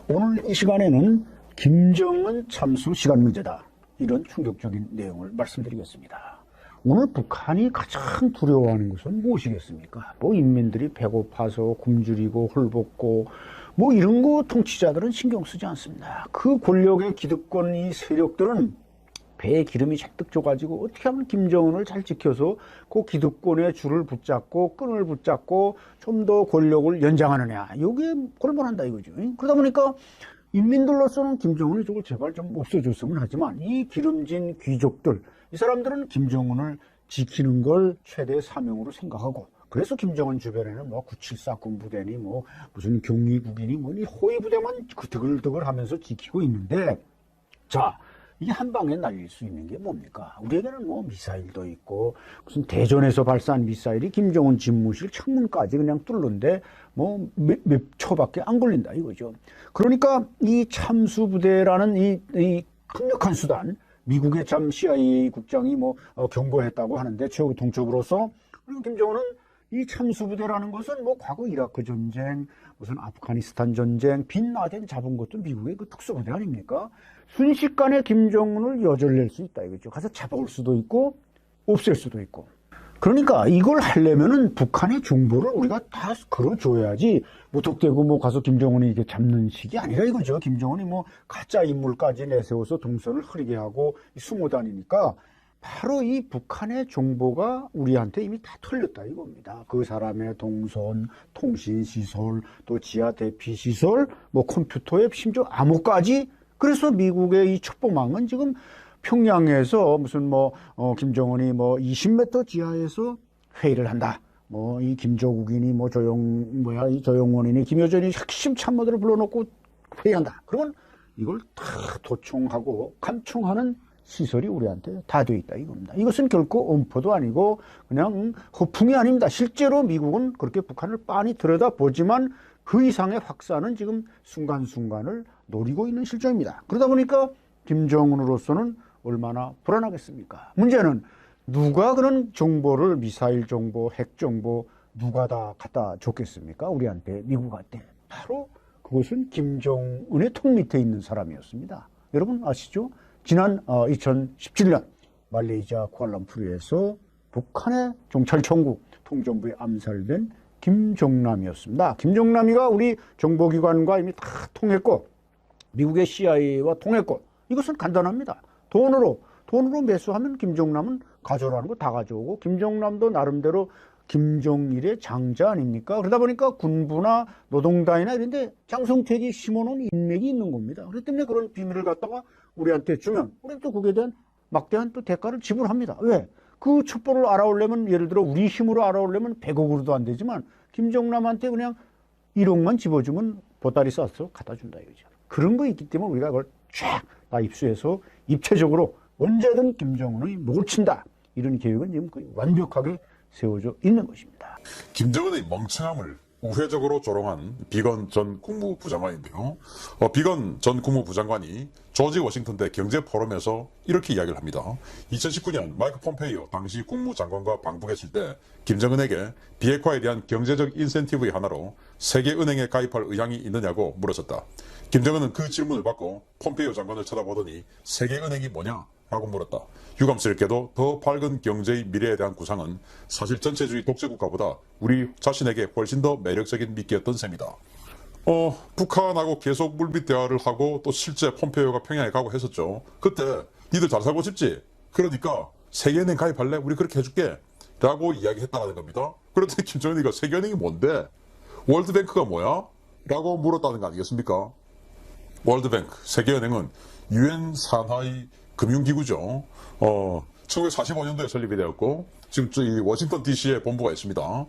오늘 이 시간에는 김정은 참수 시간 문제다, 이런 충격적인 내용을 말씀드리겠습니다. 오늘 북한이 가장 두려워하는 것은 무엇이겠습니까? 인민들이 배고파서 굶주리고 헐벗고 이런 거 통치자들은 신경 쓰지 않습니다. 그 권력의 기득권 이 세력들은 배에 기름이 잔뜩 져가지고 어떻게 하면 김정은을 잘 지켜서 그 기득권의 줄을 붙잡고 끈을 붙잡고 좀 더 권력을 연장하느냐, 이게 골몰한다 이거죠. 그러다 보니까 인민들로서는 김정은이 저걸 제발 좀 없어졌으면 하지만, 이 기름진 귀족들, 이 사람들은 김정은을 지키는 걸 최대 사명으로 생각하고, 그래서 김정은 주변에는 974 군부대니 무슨 경위국이니 이 호위 부대만 드글드글 하면서 지키고 있는데, 자, 이게 한 방에 날릴 수 있는 게 뭡니까? 우리에게는 미사일도 있고, 무슨 대전에서 발사한 미사일이 김정은 집무실 창문까지 그냥 뚫는데 몇 초밖에 안 걸린다 이거죠. 그러니까 이 참수부대라는 이 강력한 수단, 미국의 참 CIA 국장이 경고했다고 하는데 최고 통첩으로서, 그리고 김정은은 이 참수부대라는 것은 과거 이라크 전쟁, 무슨 아프가니스탄 전쟁, 빈라덴 잡은 것도 미국의 그 특수부대 아닙니까? 순식간에 김정은을 여절낼 수 있다 이거죠. 가서 잡아올 수도 있고 없앨 수도 있고. 그러니까 이걸 하려면은 북한의 정보를 우리가 다 걸어줘야지, 무턱대고 가서 김정은이 이게 잡는 식이 아니라 이거죠. 김정은이 가짜 인물까지 내세워서 동선을 흐리게 하고 숨어 다니니까, 바로 이 북한의 정보가 우리한테 이미 다 털렸다 이겁니다. 그 사람의 동선, 통신시설, 또 지하 대피시설, 컴퓨터에 심지어 암호까지. 그래서 미국의 이 첩보망은 지금 평양에서 무슨 김정은이 20m 지하에서 회의를 한다. 이 김조국이니 이 조영원이니 김여전이 핵심 참모들을 불러놓고 회의한다. 그러면 이걸 다 도청하고 감청하는 시설이 우리한테 다 돼 있다 이겁니다. 이것은 결코 엄포도 아니고 그냥 허풍이 아닙니다. 실제로 미국은 그렇게 북한을 빤히 들여다보지만 그 이상의 확산은 지금 순간순간을 노리고 있는 실정입니다. 그러다 보니까 김정은으로서는 얼마나 불안하겠습니까? 문제는 누가 그런 정보를, 미사일 정보, 핵 정보 누가 다 갖다 줬겠습니까? 우리한테, 미국한테. 바로 그것은 김정은의 턱 밑에 있는 사람이었습니다. 여러분 아시죠? 지난 2017년 말레이시아 쿠알라룸푸르에서 북한의 정찰총국 통전부에 암살된 김정남이었습니다. 김정남이가 우리 정보기관과 이미 다 통했고, 미국의 CIA와 통했고, 이것은 간단합니다. 돈으로 매수하면 김정남은 가져오라는 거 다 가져오고, 김정남도 나름대로 김정일의 장자 아닙니까? 그러다 보니까 군부나 노동당이나 이런 데 장성택이 심어놓은 인맥이 있는 겁니다. 그렇기 때문에 그런 비밀을 갖다가 우리한테 주면 우리는 또 거기에 대한 막대한 또 대가를 지불합니다. 왜? 그 첩보를 알아오려면, 예를 들어 우리 힘으로 알아오려면 100억으로도 안 되지만 김정남한테 그냥 1억만 집어주면 보따리 싸서 갖다 준다 이거죠. 그런 거 있기 때문에 우리가 그걸 쫙 다 입수해서 입체적으로 언제든 김정은의 목을 친다, 이런 계획은 지금 거의 완벽하게 세워져 있는 것입니다. 김정은의 멍청함을 우회적으로 조롱한 비건 전 국무부 장관인데요. 비건 전 국무부 장관이 조지 워싱턴 대 경제포럼에서 이렇게 이야기를 합니다. 2019년 마이크 폼페이오 당시 국무장관과 방북했을 때 김정은에게 비핵화에 대한 경제적 인센티브의 하나로 세계은행에 가입할 의향이 있느냐고 물었었다. 김정은은 그 질문을 받고 폼페이오 장관을 쳐다보더니 세계은행이 뭐냐? 라고 물었다. 유감스럽게도 더 밝은 경제의 미래에 대한 구상은 사실 전체주의 독재국가보다 우리 자신에게 훨씬 더 매력적인 미끼였던 셈이다. 북한하고 계속 물밑 대화를 하고 또 실제 폼페이오가 평양에 가고 했었죠. 그때 니들 잘 살고 싶지? 그러니까 세계은행 가입할래? 우리 그렇게 해줄게. 라고 이야기했다는 겁니다. 그런데 김정은이가 세계은행이 뭔데? 월드뱅크가 뭐야? 라고 물었다는 거 아니겠습니까? 월드뱅크, 세계은행은 UN 산하의 금융기구죠. 1945년도에 설립이 되었고, 지금 이 워싱턴 DC에 본부가 있습니다.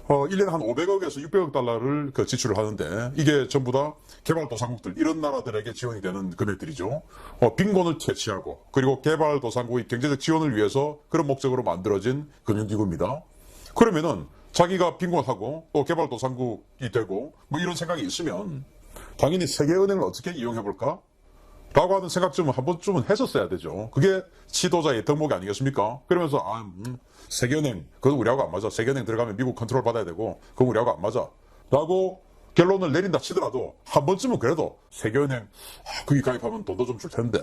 1년에 한 500억에서 600억 달러를 지출을 하는데, 이게 전부 다 개발도상국들, 이런 나라들에게 지원이 되는 금액들이죠. 빈곤을 퇴치하고, 그리고 개발도상국의 경제적 지원을 위해서 그런 목적으로 만들어진 금융기구입니다. 그러면은, 자기가 빈곤하고, 또 개발도상국이 되고, 이런 생각이 있으면, 당연히 세계은행을 어떻게 이용해볼까? 라고 하는 생각쯤은 한 번쯤은 했었어야 되죠. 그게 지도자의 덕목이 아니겠습니까? 그러면서 세계은행 그건 우리하고 안 맞아. 세계은행 들어가면 미국 컨트롤 받아야 되고 그건 우리하고 안 맞아. 라고 결론을 내린다 치더라도 한 번쯤은 그래도 세계은행 거기 가입하면 돈도 좀 줄 텐데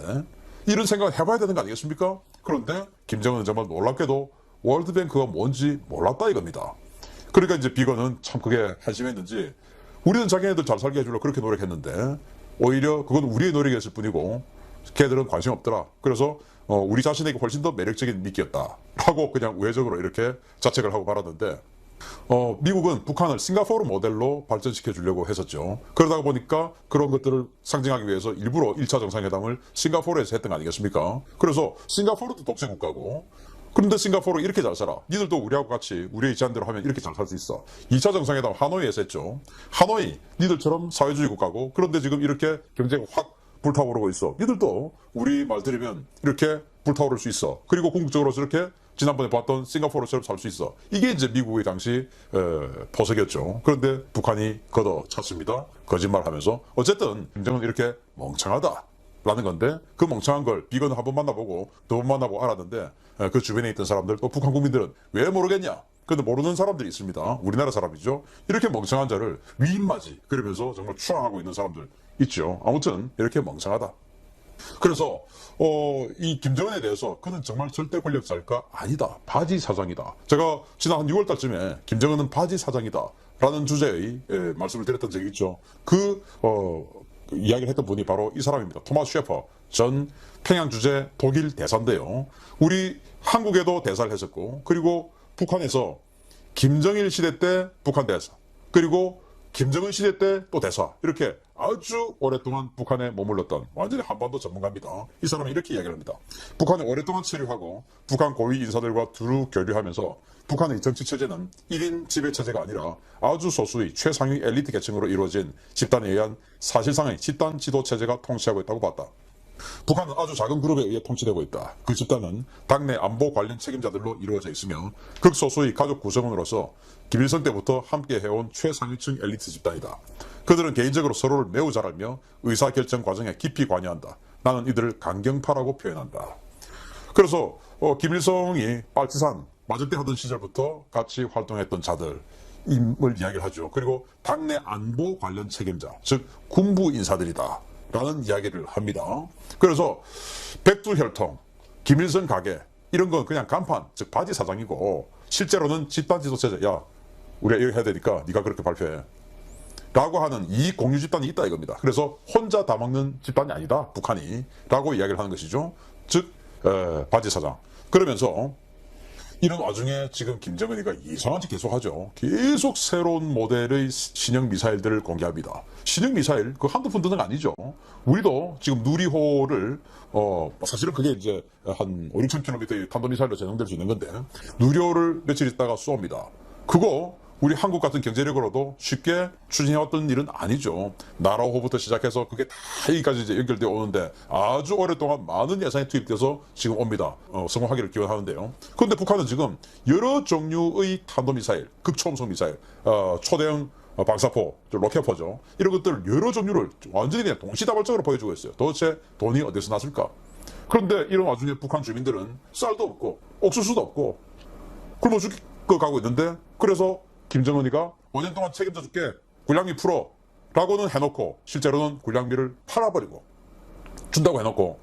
이런 생각을 해봐야 되는 거 아니겠습니까? 그런데 김정은은 정말 놀랍게도 월드뱅크가 뭔지 몰랐다 이겁니다. 그러니까 이제 비건은 참 그게 한심했는지 우리는 자기네들 잘 살게 해주려고 그렇게 노력했는데 오히려 그건 우리의 노력이었을 뿐이고 걔들은 관심 없더라. 그래서 우리 자신에게 훨씬 더 매력적인 미끼였다 라고 그냥 우회적으로 이렇게 자책을 하고 말았는데 미국은 북한을 싱가포르 모델로 발전시켜 주려고 했었죠. 그러다 보니까 그런 것들을 상징하기 위해서 일부러 1차 정상회담을 싱가포르에서 했던 거 아니겠습니까? 그래서 싱가포르도 독재국가고 그런데 싱가포르 이렇게 잘 살아. 니들도 우리하고 같이 우리의 제안대로 하면 이렇게 잘 살 수 있어. 2차 정상회담 하노이에서 했죠. 하노이 니들처럼 사회주의 국가고 그런데 지금 이렇게 경제가 확 불타오르고 있어. 니들도 우리 말 들으면 이렇게 불타오를 수 있어. 그리고 궁극적으로 저렇게 지난번에 봤던 싱가포르처럼 살 수 있어. 이게 이제 미국의 당시 포석이었죠. 그런데 북한이 걷어찼습니다. 거짓말하면서. 어쨌든 김정은 이렇게 멍청하다라는 건데 그 멍청한 걸 비건을 한번 만나보고 두 번 만나보고 알았는데 그 주변에 있던 사람들 또 북한 국민들은 왜 모르겠냐? 근데 모르는 사람들이 있습니다. 우리나라 사람이죠. 이렇게 멍청한 자를 위임마지 그러면서 정말 추앙하고 있는 사람들 있죠. 아무튼 이렇게 멍청하다. 그래서 이 김정은에 대해서 그는 정말 절대 권력자일까? 아니다. 바지 사장이다. 제가 지난 한 6월 달쯤에 김정은은 바지 사장이다 라는 주제의 말씀을 드렸던 적이 있죠. 그 이야기를 했던 분이 바로 이 사람입니다. 토마스 셰퍼 전 평양 주재 독일 대사인데요. 우리 한국에도 대사를 했었고 그리고 북한에서 김정일 시대 때 북한 대사 그리고 김정은 시대 때 또 대사 이렇게 아주 오랫동안 북한에 머물렀던 완전히 한반도 전문가입니다. 이 사람은 이렇게 이야기를 합니다. 북한에 오랫동안 체류하고 북한 고위 인사들과 두루 교류하면서 북한의 정치 체제는 1인 지배체제가 아니라 아주 소수의 최상위 엘리트 계층으로 이루어진 집단에 의한 사실상의 집단 지도 체제가 통치하고 있다고 봤다. 북한은 아주 작은 그룹에 의해 통치되고 있다. 그 집단은 당내 안보 관련 책임자들로 이루어져 있으며 극소수의 가족 구성원으로서 김일성 때부터 함께 해온 최상위층 엘리트 집단이다. 그들은 개인적으로 서로를 매우 잘 알며 의사결정 과정에 깊이 관여한다. 나는 이들을 강경파라고 표현한다. 그래서 김일성이 빨치산 맞을 때 하던 시절부터 같이 활동했던 자들 임을 이야기를 하죠. 그리고 당내 안보 관련 책임자, 즉 군부 인사들이다 라는 이야기를 합니다. 그래서 백두혈통, 김일성 가게 이런 건 그냥 간판, 즉 바지 사장이고 실제로는 집단 지도체제, 야 우리가 이렇게 해야 되니까 네가 그렇게 발표해 라고 하는 이익 공유 집단이 있다 이겁니다. 그래서 혼자 다 먹는 집단이 아니다 북한이 라고 이야기를 하는 것이죠. 즉 바지 사장. 그러면서 이런 와중에 지금 김정은이가 이상한 짓 계속하죠. 계속 새로운 모델의 신형 미사일들을 공개합니다. 신형 미사일 그 한두 푼 드는 거 아니죠. 우리도 지금 누리호를 사실은 그게 이제 한 5, 6천 킬로미터의 탄도미사일로 제공될 수 있는 건데 누리호를 며칠 있다가 쏘옵니다. 그거 우리 한국 같은 경제력으로도 쉽게 추진해왔던 일은 아니죠. 나라호부터 시작해서 그게 다 여기까지 이제 연결되어 오는데 아주 오랫동안 많은 예산이 투입돼서 지금 옵니다. 성공하기를 기원하는데요. 그런데 북한은 지금 여러 종류의 탄도미사일, 극초음속 미사일, 초대형 방사포, 로켓포죠. 이런 것들 여러 종류를 완전히 그냥 동시다발적으로 보여주고 있어요. 도대체 돈이 어디서 났을까? 그런데 이런 와중에 북한 주민들은 쌀도 없고 옥수수도 없고 굶어 죽고 가고 있는데 그래서 김정은이가 5년 동안 책임져 줄게 군량미 풀어 라고는 해놓고 실제로는 군량미를 팔아버리고 준다고 해놓고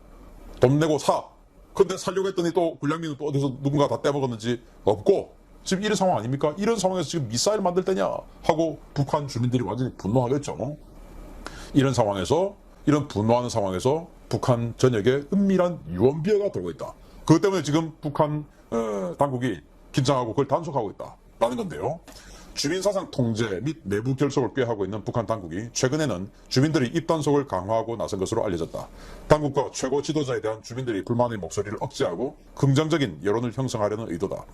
돈 내고 사. 근데 살려고 했더니 또 군량미는 또 어디서 누군가 다 떼먹었는지 없고 지금 이런 상황 아닙니까? 이런 상황에서 지금 미사일 만들 때냐 하고 북한 주민들이 완전히 분노하겠죠. 이런 상황에서 이런 분노하는 상황에서 북한 전역에 은밀한 유언비어가 돌고 있다. 그것 때문에 지금 북한 당국이 긴장하고 그걸 단속하고 있다라는 건데요. 주민사상 통제 및 내부 결속을 꾀하고 있는 북한 당국이 최근에는 주민들의 입단속을 강화하고 나선 것으로 알려졌다. 당국과 최고 지도자에 대한 주민들의 불만의 목소리를 억제하고 긍정적인 여론을 형성하려는 의도다.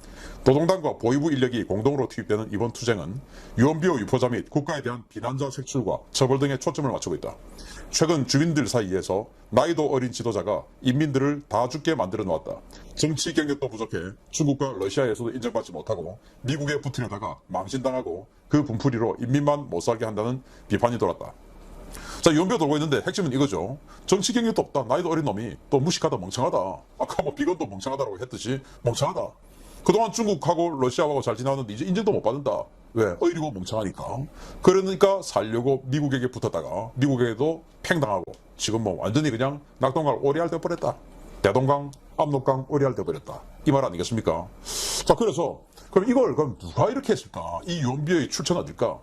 노동당과 보위부 인력이 공동으로 투입되는 이번 투쟁은 유언비어 유포자 및 국가에 대한 비난자 색출과 처벌 등에 초점을 맞추고 있다. 최근 주민들 사이에서 나이도 어린 지도자가 인민들을 다 죽게 만들어 놓았다. 정치 경력도 부족해 중국과 러시아에서도 인정받지 못하고 미국에 붙으려다가 망신당하고 그 분풀이로 인민만 못살게 한다는 비판이 돌았다. 자, 유언비어 돌고 있는데 핵심은 이거죠. 정치 경력도 없다. 나이도 어린 놈이 또 무식하다 멍청하다. 아까 뭐 비건도 멍청하다라고 했듯이 멍청하다. 그동안 중국하고 러시아하고 잘 지나왔는데 이제 인정도 못 받는다. 왜? 어리고 멍청하니까. 그러니까 살려고 미국에게 붙었다가 미국에도 팽당하고 지금 뭐 완전히 그냥 낙동강 오리알 돼버렸다. 대동강, 압록강 오리알 돼버렸다. 이 말 아니겠습니까? 자, 그래서 그럼 이걸 그럼 누가 이렇게 했을까? 이 유언비어의 출처는 어딜까?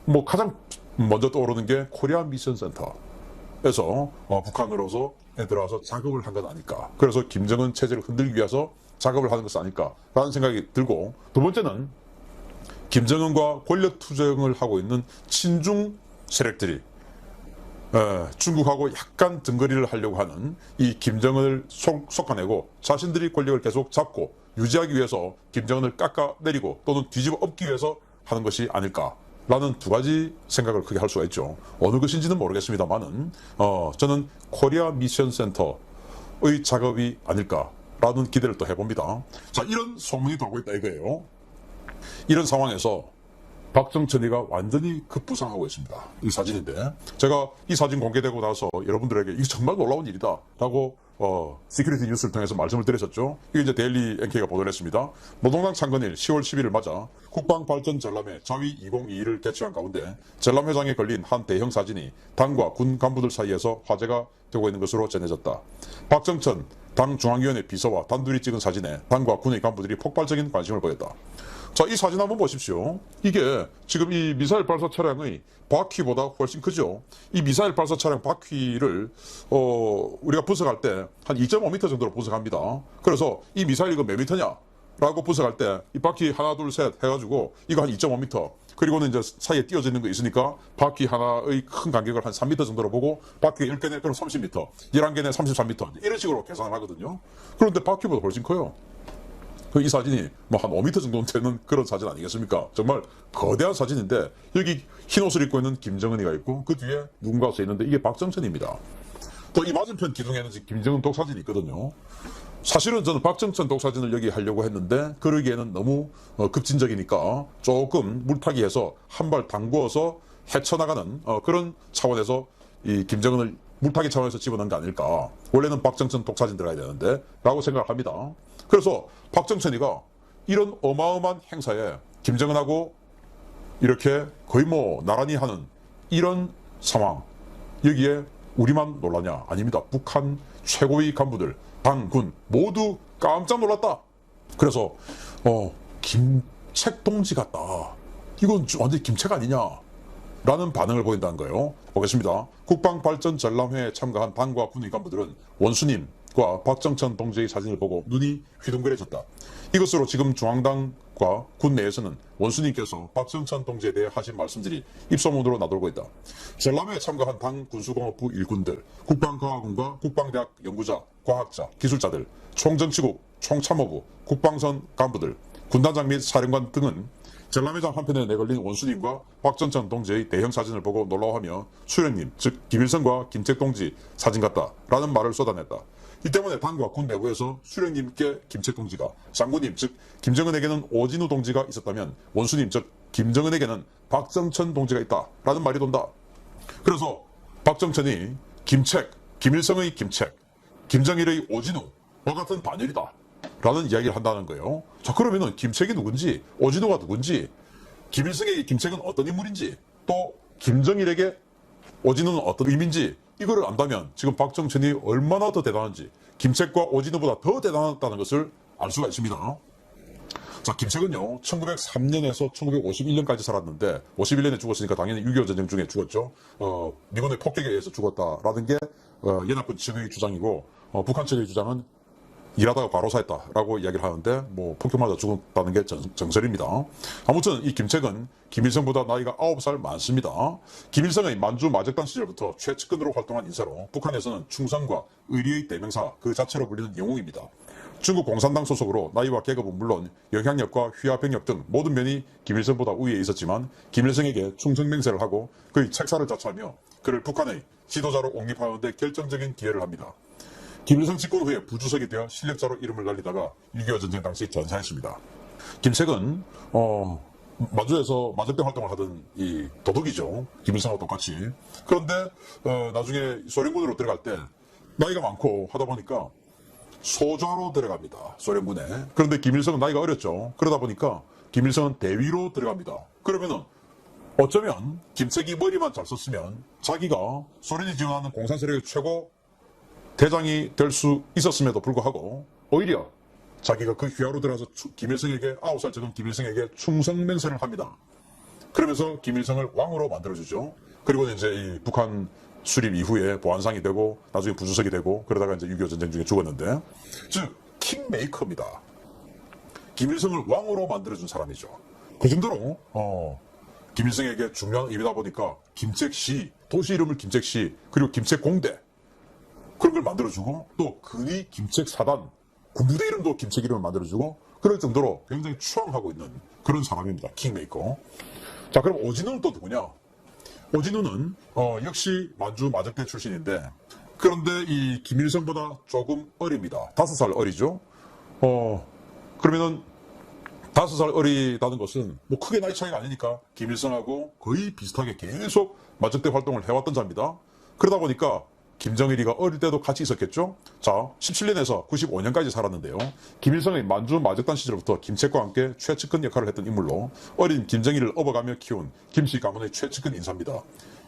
뭐 가장 먼저 떠오르는 게 코리아 미션 센터에서 북한으로서 들어와서 작업을 한 건 아닐까. 그래서 김정은 체제를 흔들기 위해서 작업을 하는 것은 아닐까라는 생각이 들고, 두 번째는 김정은과 권력 투쟁을 하고 있는 친중 세력들이 중국하고 약간 등거리를 하려고 하는 이 김정은을 솎아내고 자신들이 권력을 계속 잡고 유지하기 위해서 김정은을 깎아내리고 또는 뒤집어 엎기 위해서 하는 것이 아닐까라는 두 가지 생각을 크게 할 수가 있죠. 어느 것인지는 모르겠습니다만은 저는 코리아 미션 센터의 작업이 아닐까라는 기대를 또 해봅니다. 자, 이런 소문이 돌고 있다 이거예요. 이런 상황에서 박정천이가 완전히 급부상하고 있습니다. 이 사진인데, 제가 이 사진 공개되고 나서 여러분들에게 이게 정말 놀라운 일이다 라고 시큐리티 뉴스를 통해서 말씀을 드렸었죠. 이게 이제 데일리 NK가 보도를 했습니다. 노동당 창건일 10월 10일을 맞아 국방발전 전람회 자위 2022를 개최한 가운데 전람회장에 걸린 한 대형 사진이 당과 군 간부들 사이에서 화제가 되고 있는 것으로 전해졌다. 박정천 당 중앙위원회 비서와 단둘이 찍은 사진에 당과 군의 간부들이 폭발적인 관심을 보였다. 자, 이 사진 한번 보십시오. 이게 지금 이 미사일 발사 차량의 바퀴보다 훨씬 크죠. 이 미사일 발사 차량 바퀴를 우리가 분석할 때 한 2.5m 정도로 분석합니다. 그래서 이 미사일 이거 몇 미터냐? 라고 분석할 때 이 바퀴 하나 둘 셋 해가지고 이거 한 2.5m, 그리고는 이제 사이에 띄어져 있는 거 있으니까 바퀴 하나의 큰 간격을 한 3m 정도로 보고 바퀴가 10개네 그럼 30m, 11개네 33m 이런 식으로 계산을 하거든요. 그런데 바퀴보다 훨씬 커요. 이 사진이 뭐 한 5m 정도 되는 그런 사진 아니겠습니까? 정말 거대한 사진인데 여기 흰 옷을 입고 있는 김정은이가 있고 그 뒤에 누군가가 서 있는데 이게 박정천입니다. 또 이 맞은편 기둥에는 지금 김정은 독사진이 있거든요. 사실은 저는 박정천 독사진을 여기 하려고 했는데 그러기에는 너무 급진적이니까 조금 물타기해서 한 발 담궈서 헤쳐나가는 그런 차원에서 이 김정은을 물타기 차원에서 집어넣은 게 아닐까. 원래는 박정천 독사진 들어가야 되는데 라고 생각을 합니다. 그래서 박정천이가 이런 어마어마한 행사에 김정은하고 이렇게 거의 뭐 나란히 하는 이런 상황, 여기에 우리만 놀라냐? 아닙니다. 북한 최고위 간부들, 당, 군 모두 깜짝 놀랐다. 그래서 김책 동지 같다. 이건 완전히 김책 아니냐? 라는 반응을 보인다는 거예요. 보겠습니다. 국방발전 전람회에 참가한 당과 군의 간부들은 원수님과 박정천 동지의 사진을 보고 눈이 휘둥그레졌다. 이것으로 지금 중앙당과 군 내에서는 원수님께서 박정천 동지에 대해 하신 말씀들이 입소문으로 나돌고 있다. 전람회에 참가한 당 군수공업부 일군들, 국방과학원과 국방대학 연구자, 과학자, 기술자들, 총정치국, 총참모부, 국방선 간부들, 군단장 및 사령관 등은 전람회장 한편에 내걸린 원수님과 박정천 동지의 대형 사진을 보고 놀라워하며 수령님, 즉 김일성과 김책 동지 사진 같다 라는 말을 쏟아냈다. 이 때문에 당과 군 내부에서 수령님께 김책 동지가, 장군님, 즉 김정은에게는 오진우 동지가 있었다면 원수님, 즉 김정은에게는 박정천 동지가 있다 라는 말이 돈다. 그래서 박정천이 김책, 김일성의 김책, 김정일의 오진우와 같은 반열이다 라는 이야기를 한다는 거예요. 자, 그러면은 김책이 누군지, 오진우가 누군지, 김일성에게 김책은 어떤 인물인지, 또 김정일에게 오진우는 어떤 의미인지 이거를 안다면 지금 박정천이 얼마나 더 대단한지, 김책과 오진우보다 더 대단하다는 것을 알 수가 있습니다. 자, 김책은요 1903년에서 1951년까지 살았는데 51년에 죽었으니까 당연히 6.25 전쟁 중에 죽었죠. 미군의 폭격에 의해서 죽었다라는 게 연합군 측의 주장이고, 북한 측의 주장은 일하다가 과로사했다라고 이야기를 하는데 뭐 폭격 맞아 죽었다는 게 정설입니다. 아무튼 이 김책은 김일성보다 나이가 9살 많습니다. 김일성의 만주 마적당 시절부터 최측근으로 활동한 인사로 북한에서는 충성과 의리의 대명사 그 자체로 불리는 영웅입니다. 중국 공산당 소속으로 나이와 계급은 물론 영향력과 휘하병력 등 모든 면이 김일성보다 우위에 있었지만 김일성에게 충성맹세를 하고 그의 책사를 자처하며 그를 북한의 지도자로 옹립하는 데 결정적인 기여를 합니다. 김일성 집권 후에 부주석이 되어 실력자로 이름을 날리다가 6.25 전쟁 당시 전사했습니다. 김책은 만주에서 마적대 활동을 하던 이 도둑이죠. 김일성하고 똑같이. 그런데 나중에 소련군으로 들어갈 때 나이가 많고 하다 보니까 소좌로 들어갑니다. 소련군에. 그런데 김일성은 나이가 어렸죠. 그러다 보니까 김일성은 대위로 들어갑니다. 그러면은 어쩌면 김책이 머리만 잘 썼으면 자기가 소련이 지원하는 공산 세력의 최고 대장이 될 수 있었음에도 불구하고 오히려 자기가 그 휘하로 들어가서 김일성에게 9살 적은 김일성에게 충성맹세를 합니다. 그러면서 김일성을 왕으로 만들어주죠. 그리고 이제 이 북한 수립 이후에 보안상이 되고 나중에 부주석이 되고 그러다가 이제 6.25 전쟁 중에 죽었는데, 즉 킹메이커입니다. 김일성을 왕으로 만들어준 사람이죠. 그 정도로 김일성에게 중요한 의미다 보니까 김책시, 도시 이름을 김책시, 그리고 김책공대 그런 걸 만들어주고, 또 근위 김책사단, 군부대 이름도 김책 이름을 만들어주고, 그럴 정도로 굉장히 추앙하고 있는 그런 사람입니다. 킹메이커. 자, 그럼 오진우는 또 누구냐? 오진우는 역시 만주 마적대 출신인데, 그런데 이 김일성보다 조금 어립니다. 5살 어리죠. 그러면은 5살 어리다는 것은 뭐 크게 나이 차이가 아니니까 김일성하고 거의 비슷하게 계속 마적대 활동을 해왔던 자입니다. 그러다 보니까 김정일이가 어릴 때도 같이 있었겠죠. 자, 17년에서 95년까지 살았는데요. 김일성의 만주 마적단 시절부터 김책과 함께 최측근 역할을 했던 인물로 어린 김정일을 업어가며 키운 김씨 가문의 최측근 인사입니다.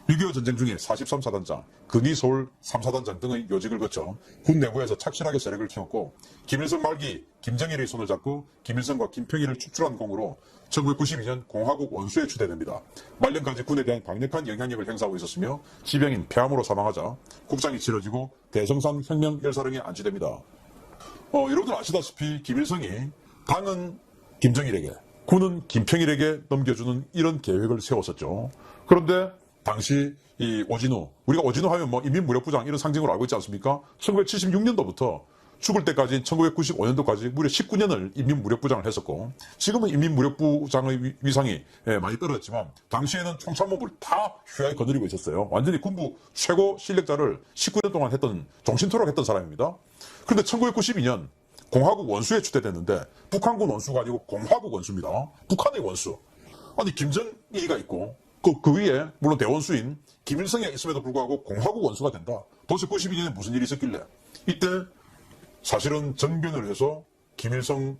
6.25 전쟁 중에 43사단장, 근위 서울 3사단장 등의 요직을 거쳐 군 내부에서 착실하게 세력을 키웠고, 김일성 말기 김정일의 손을 잡고 김일성과 김평일을 축출한 공으로 1992년 공화국 원수에 추대됩니다. 말년까지 군에 대한 강력한 영향력을 행사하고 있었으며, 지병인 폐암으로 사망하자 국장이 치러지고 대성산 혁명 열사령에 안치됩니다. 여러분들 아시다시피 김일성이 당은 김정일에게, 군은 김평일에게 넘겨주는 이런 계획을 세웠었죠. 그런데 당시 이 오진우, 우리가 오진우 하면 뭐 인민무력부장 이런 상징으로 알고 있지 않습니까? 1976년도부터 죽을 때까지 1995년도까지 무려 19년을 인민무력부장을 했었고, 지금은 인민무력부장의 위상이 많이 떨어졌지만 당시에는 총참모부를 다 휘하에 거느리고 있었어요. 완전히 군부 최고 실력자를 19년 동안 했던, 종신토록 했던 사람입니다. 그런데 1992년 공화국 원수에 추대됐는데, 북한군 원수가 아니고 공화국 원수입니다. 북한의 원수. 아니 김정일이가 있고 그 위에 물론 대원수인 김일성이 있음에도 불구하고 공화국 원수가 된다. 도대체 92년에 무슨 일이 있었길래? 이때 사실은 정변을 해서 김일성에게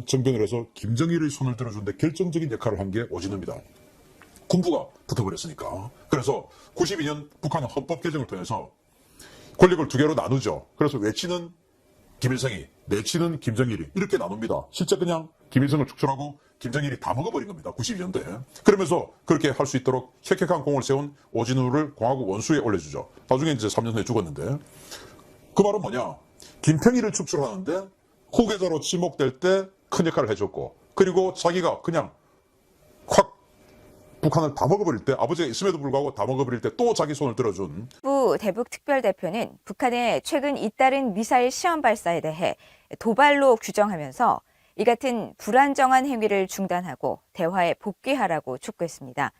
정변을 해서 김정일의 손을 들어주는데 결정적인 역할을 한 게 오진우입니다. 군부가 붙어버렸으니까. 그래서 92년 북한은 헌법 개정을 통해서 권력을 두 개로 나누죠. 그래서 외치는 김일성이, 내치는 김정일이 이렇게 나눕니다. 실제 그냥 김일성을 축출하고 김정일이 다 먹어버린 겁니다. 92년도에. 그러면서 그렇게 할 수 있도록 혁혁한 공을 세운 오진우를 공화국 원수에 올려주죠. 나중에 이제 3년 후에 죽었는데, 그 말은 뭐냐? 김평일을 축출하는데 후계자로 지목될 때 큰 역할을 해줬고, 그리고 자기가 그냥 확 북한을 다 먹어버릴 때, 아버지가 있음에도 불구하고 다 먹어버릴 때 또 자기 손을 들어준 부 대북 특별대표는 북한의 최근 잇따른 미사일 시험 발사에 대해 도발로 규정하면서 이 같은 불안정한 행위를 중단하고 대화에 복귀하라고 촉구했습니다.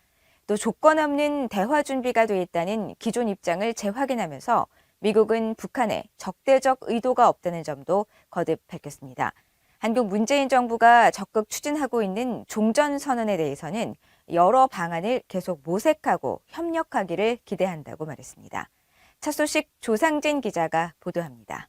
또 조건 없는 대화 준비가 돼 있다는 기존 입장을 재확인하면서 미국은 북한에 적대적 의도가 없다는 점도 거듭 밝혔습니다. 한국 문재인 정부가 적극 추진하고 있는 종전선언에 대해서는 여러 방안을 계속 모색하고 협력하기를 기대한다고 말했습니다. 첫 소식 조상진 기자가 보도합니다.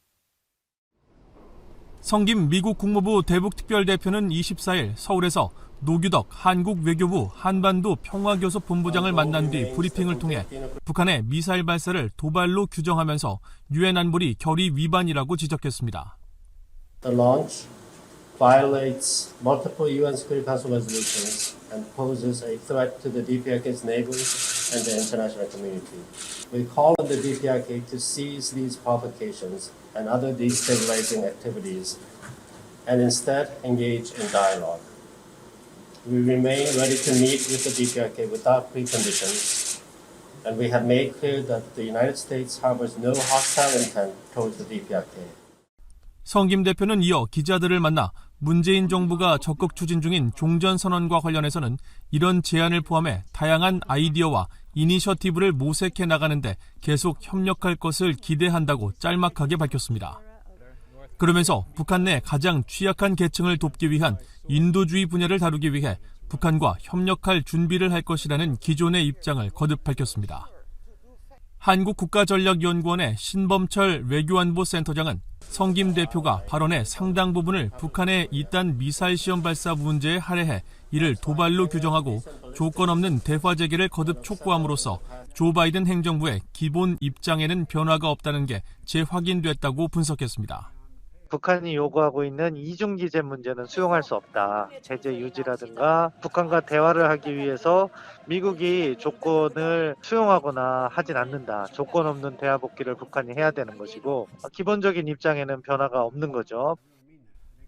성김 미국 국무부 대북특별대표는 24일 서울에서 노규덕 한국 외교부 한반도 평화교섭 본부장을 만난 뒤 브리핑을 통해 북한의 미사일 발사를 도발로 규정하면서 유엔 안보리 결의 위반이라고 지적했습니다. The launch violates multiple UN Security Council resolutions and poses a threat to the DPRK's neighbors and the international community. We call on the DPRK to cease these provocations and other destabilizing activities and instead engage in dialogue. We remain ready to meet with the DPRK without preconditions, and we have made clear that the United States harbors no hostile intent towards the DPRK. 성김 대표는 이어 기자들을 만나 문재인 정부가 적극 추진 중인 종전선언과 관련해서는 이런 제안을 포함해 다양한 아이디어와 이니셔티브를 모색해 나가는데 계속 협력할 것을 기대한다고 짤막하게 밝혔습니다. 그러면서 북한 내 가장 취약한 계층을 돕기 위한 인도주의 분야를 다루기 위해 북한과 협력할 준비를 할 것이라는 기존의 입장을 거듭 밝혔습니다. 한국국가전략연구원의 신범철 외교안보 센터장은 성김 대표가 발언의 상당 부분을 북한의 이딴 미사일 시험 발사 문제에 할애해 이를 도발로 규정하고 조건 없는 대화 재개를 거듭 촉구함으로써 조 바이든 행정부의 기본 입장에는 변화가 없다는 게 재확인됐다고 분석했습니다. 북한이 요구하고 있는 이중기재 문제는 수용할 수 없다. 제재 유지라든가 북한과 대화를 하기 위해서 미국이 조건을 수용하거나 하진 않는다. 조건 없는 대화 복귀를 북한이 해야 되는 것이고 기본적인 입장에는 변화가 없는 거죠.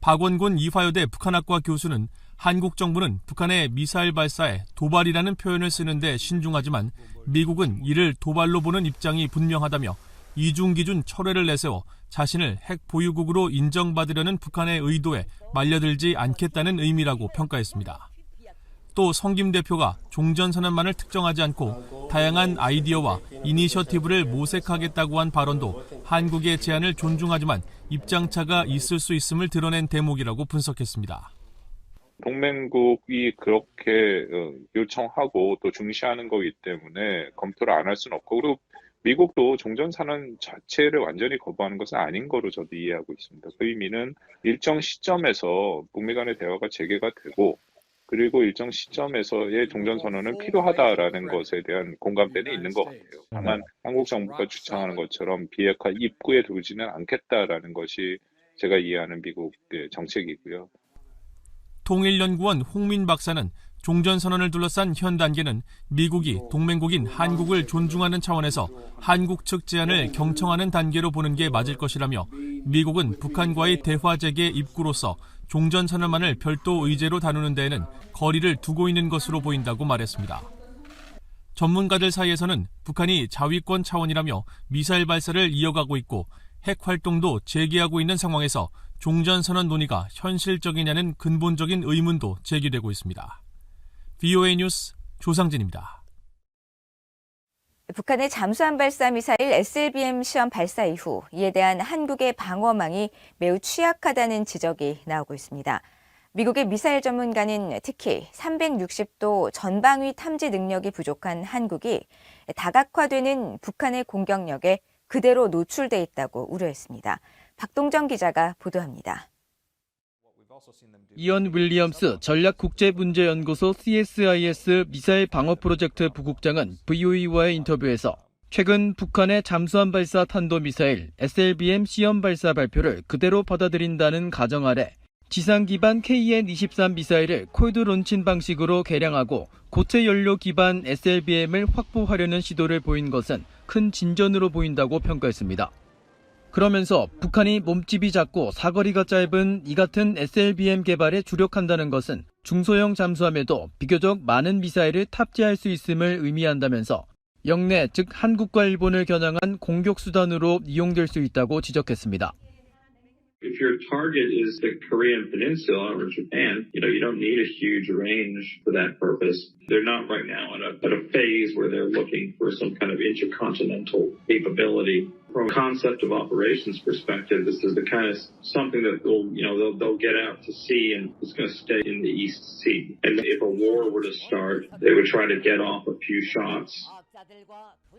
박원곤 이화여대 북한학과 교수는 한국 정부는 북한의 미사일 발사에 도발이라는 표현을 쓰는데 신중하지만 미국은 이를 도발로 보는 입장이 분명하다며 이중기준 철회를 내세워 자신을 핵 보유국으로 인정받으려는 북한의 의도에 말려들지 않겠다는 의미라고 평가했습니다. 또 성김 대표가 종전선언만을 특정하지 않고 다양한 아이디어와 이니셔티브를 모색하겠다고 한 발언도 한국의 제안을 존중하지만 입장차가 있을 수 있음을 드러낸 대목이라고 분석했습니다. 동맹국이 그렇게 요청하고 또 중시하는 거기 때문에 검토를 안 할 수는 없고, 그리고 미국도 종전선언 자체를 완전히 거부하는 것은 아닌 거로 저도 이해하고 있습니다. 그 의미는 일정 시점에서 북미 간의 대화가 재개가 되고, 그리고 일정 시점에서의 종전선언은 필요하다라는 것에 대한 공감대는 있는 것 같아요. 다만 한국 정부가 주창하는 것처럼 비핵화 입구에 두지는 않겠다라는 것이 제가 이해하는 미국의 정책이고요. 통일연구원 홍민 박사는 종전선언을 둘러싼 현 단계는 미국이 동맹국인 한국을 존중하는 차원에서 한국 측 제안을 경청하는 단계로 보는 게 맞을 것이라며 미국은 북한과의 대화 재개 입구로서 종전선언만을 별도 의제로 다루는 데에는 거리를 두고 있는 것으로 보인다고 말했습니다. 전문가들 사이에서는 북한이 자위권 차원이라며 미사일 발사를 이어가고 있고 핵 활동도 재개하고 있는 상황에서 종전선언 논의가 현실적이냐는 근본적인 의문도 제기되고 있습니다. VOA 뉴스 조상진입니다. 북한의 잠수함 발사 미사일 SLBM 시험 발사 이후 이에 대한 한국의 방어망이 매우 취약하다는 지적이 나오고 있습니다. 미국의 미사일 전문가는 특히 360도 전방위 탐지 능력이 부족한 한국이 다각화되는 북한의 공격력에 그대로 노출돼 있다고 우려했습니다. 박동정 기자가 보도합니다. 이언 윌리엄스 전략국제문제연구소 CSIS 미사일 방어 프로젝트 부국장은 VOA와의 인터뷰에서 최근 북한의 잠수함 발사 탄도미사일 SLBM 시험 발사 발표를 그대로 받아들인다는 가정 아래 지상 기반 KN-23 미사일을 콜드 론칭 방식으로 개량하고 고체 연료 기반 SLBM을 확보하려는 시도를 보인 것은 큰 진전으로 보인다고 평가했습니다. 그러면서 북한이 몸집이 작고 사거리가 짧은 이 같은 SLBM 개발에 주력한다는 것은 중소형 잠수함에도 비교적 많은 미사일을 탑재할 수 있음을 의미한다면서 영내 즉 한국과 일본을 겨냥한 공격 수단으로 이용될 수 있다고 지적했습니다. If your target is the Korean Peninsula or Japan, you don't need a huge range for that purpose. They're not right now at a phase where they're looking for some kind of intercontinental capability. From a concept of operations perspective, this is the kind of something that they'll get out to sea and it's going to stay in the East Sea. And if a war were to start, they would try to get off a few shots.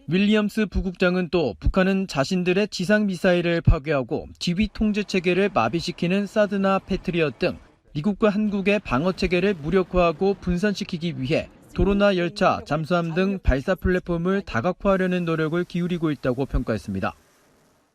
윌리엄스 부국장은 또 북한은 자신들의 지상 미사일을 파괴하고 지휘 통제 체계를 마비시키는 사드나 패트리엇 등 미국과 한국의 방어 체계를 무력화하고 분산시키기 위해 도로나 열차, 잠수함 등 발사 플랫폼을 다각화하려는 노력을 기울이고 있다고 평가했습니다.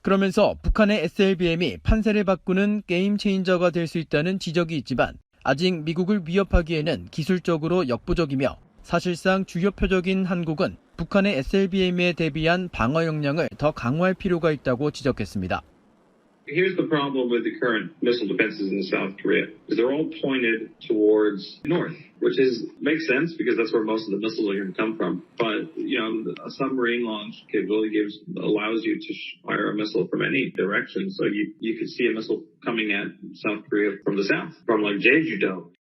그러면서 북한의 SLBM이 판세를 바꾸는 게임 체인저가 될 수 있다는 지적이 있지만 아직 미국을 위협하기에는 기술적으로 역부족이며 사실상 주요 표적인 한국은 북한의 SLBM에 대비한 방어 역량을 더 강화할 필요가 있다고 지적했습니다. Here's the problem with the current missile defenses in South Korea, is they're all pointed towards north, which makes sense because that's where most of the missiles are going to come from. But, a submarine launch capability allows you to fire a missile from any direction. So you could see a missile coming at South Korea from the south, from like Jeju-do.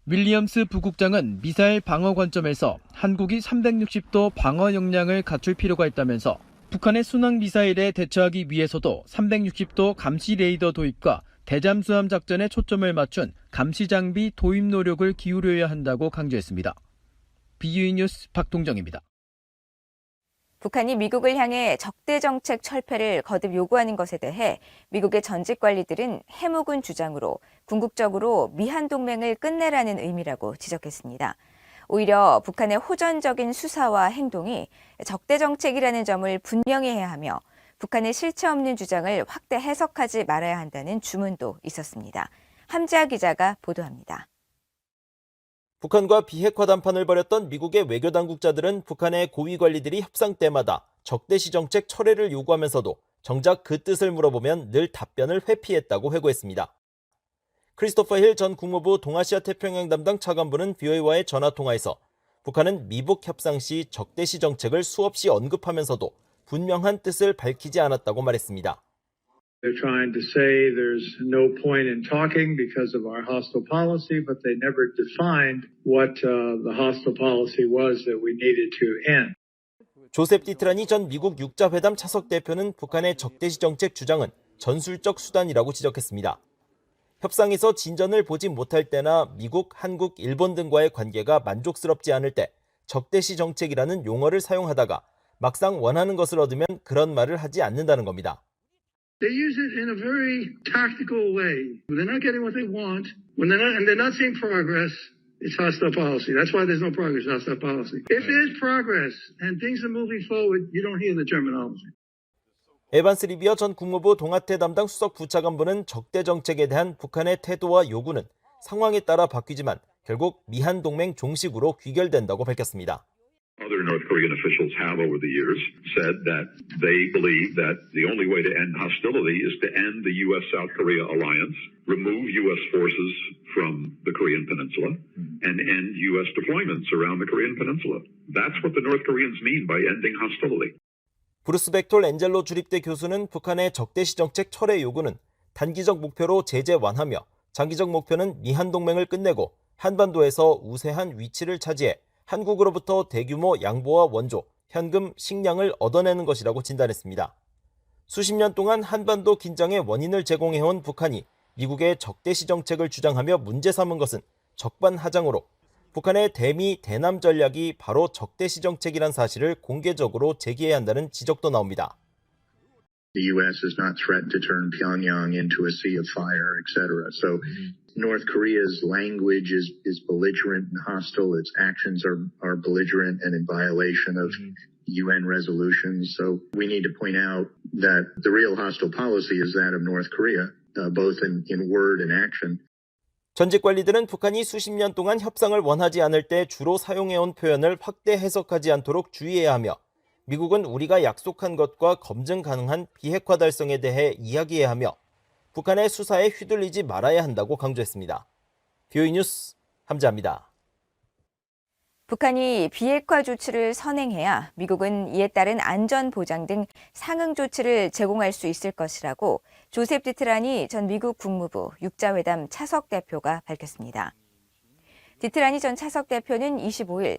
윌리엄스 부국장은 미사일 방어 관점에서 한국이 360도 방어 역량을 갖출 필요가 있다면서 북한의 순항 미사일에 대처하기 위해서도 360도 감시 레이더 도입과 대잠수함 작전에 초점을 맞춘 감시 장비 도입 노력을 기울여야 한다고 강조했습니다. VOA 뉴스 박동정입니다. 북한이 미국을 향해 적대 정책 철폐를 거듭 요구하는 것에 대해 미국의 전직 관리들은 해묵은 주장으로 궁극적으로 미한 동맹을 끝내라는 의미라고 지적했습니다. 오히려 북한의 호전적인 수사와 행동이 적대 정책이라는 점을 분명히 해야 하며 북한의 실체 없는 주장을 확대 해석하지 말아야 한다는 주문도 있었습니다. 함지아 기자가 보도합니다. 북한과 비핵화 담판을 벌였던 미국의 외교 당국자들은 북한의 고위 관리들이 협상 때마다 적대시 정책 철회를 요구하면서도 정작 그 뜻을 물어보면 늘 답변을 회피했다고 회고했습니다. 크리스토퍼 힐 전 국무부 동아시아 태평양 담당 차관부는 VOA와의 전화통화에서 북한은 미북 협상 시 적대시 정책을 수없이 언급하면서도 분명한 뜻을 밝히지 않았다고 말했습니다. They're trying to say there's no point in talking because of our hostile policy, but they never defined what the hostile policy was that we needed to end. 조셉 디트라니 전 미국 육자회담 차석 대표는 북한의 적대시 정책 주장은 전술적 수단이라고 지적했습니다. 협상에서 진전을 보지 못할 때나 미국, 한국, 일본 등과의 관계가 만족스럽지 않을 때 적대시 정책이라는 용어를 사용하다가 막상 원하는 것을 얻으면 그런 말을 하지 않는다는 겁니다. They use it in a very tactical way. When they're not getting what they want, and they're not seeing progress, it's hostile policy. That's why there's no progress, hostile policy. If there's progress and things are moving forward, you don't hear the terminology. 에반스 리비어 전 국무부 동아태 담당 수석 부차관보는 적대 정책에 대한 북한의 태도와 요구는 상황에 따라 바뀌지만 결국 미한 동맹 종식으로 귀결된다고 밝혔습니다. Other North Korean officials have over the years said that they believe that the only way to end hostility is to end the U.S.-South Korea alliance, remove U.S. forces from the Korean Peninsula, and end U.S. deployments around the Korean Peninsula. That's what the North Koreans mean by ending hostility. 브루스 벡톨 엔젤로 주립대 교수는 북한의 적대시 정책 철회 요구는 단기적 목표로 제재 완화며 장기적 목표는 미한 동맹을 끝내고 한반도에서 우세한 위치를 차지해 한국으로부터 대규모 양보와 원조, 현금, 식량을 얻어내는 것이라고 진단했습니다. 수십 년 동안 한반도 긴장의 원인을 제공해온 북한이 미국의 적대시 정책을 주장하며 문제 삼은 것은 적반하장으로 북한의 대미, 대남 전략이 바로 적대시 정책이란 사실을 공개적으로 제기해야 한다는 지적도 나옵니다. The U.S. has not threatened to turn Pyongyang into a sea of fire, etc. So North Korea's language is belligerent and hostile. Its actions are belligerent and in violation of UN resolutions. So we need to point out that the real hostile policy is that of North Korea, both in word and action. 전직 관리들은 북한이 수십 년 동안 협상을 원하지 않을 때 주로 사용해온 표현을 확대 해석하지 않도록 주의해야 하며 미국은 우리가 약속한 것과 검증 가능한 비핵화 달성에 대해 이야기해야 하며 북한의 수사에 휘둘리지 말아야 한다고 강조했습니다. VOA 뉴스 함지아입니다. 북한이 비핵화 조치를 선행해야 미국은 이에 따른 안전 보장 등 상응 조치를 제공할 수 있을 것이라고 조셉 디트라니 전 미국 국무부 육자회담 차석 대표가 밝혔습니다. 디트라니 전 차석 대표는 25일